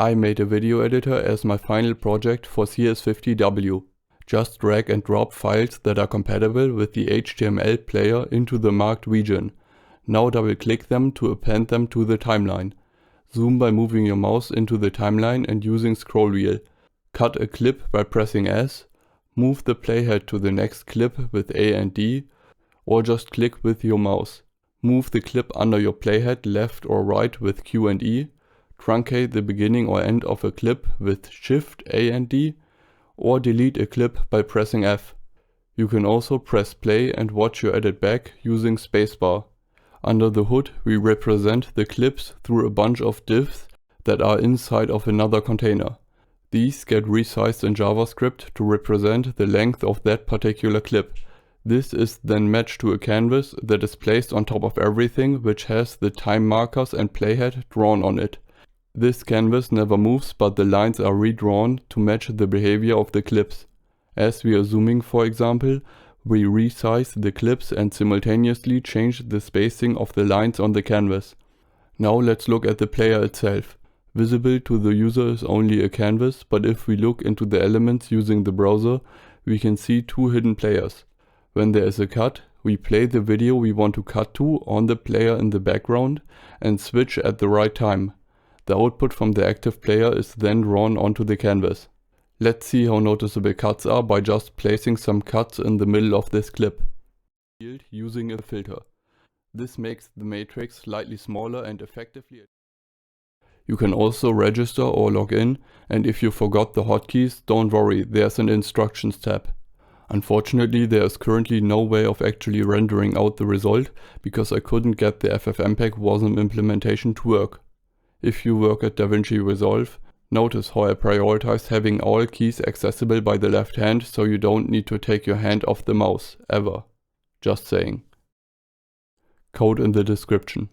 I made a video editor as my final project for CS50w. Just drag and drop files that are compatible with the HTML player into the marked region. Now double click them to append them to the timeline. Zoom by moving your mouse into the timeline and using scroll wheel. Cut a clip by pressing S. Move the playhead to the next clip with A and D, or just click with your mouse. Move the clip under your playhead left or right with Q and E. Truncate the beginning or end of a clip with Shift A and D, or delete a clip by pressing F. You can also press play and watch your edit back using spacebar. Under the hood we represent the clips through a bunch of divs that are inside of another container. These get resized in JavaScript to represent the length of that particular clip. This is then matched to a canvas that is placed on top of everything which has the time markers and playhead drawn on it. This canvas never moves, but the lines are redrawn to match the behavior of the clips. As we are zooming, for example, we resize the clips and simultaneously change the spacing of the lines on the canvas. Now let's look at the player itself. Visible to the user is only a canvas, but if we look into the elements using the browser, we can see two hidden players. When there is a cut, we play the video we want to cut to on the player in the background and switch at the right time. The output from the active player is then drawn onto the canvas. Let's see how noticeable cuts are by just placing some cuts in the middle of this clip. Using a filter. This makes the matrix slightly smaller and effectively. You can also register or log in, and if you forgot the hotkeys, don't worry, there's an instructions tab. Unfortunately, there is currently no way of actually rendering out the result because I couldn't get the FFmpeg WASM implementation to work. If you work at DaVinci Resolve, notice how I prioritize having all keys accessible by the left hand so you don't need to take your hand off the mouse, ever. Just saying. Code in the description.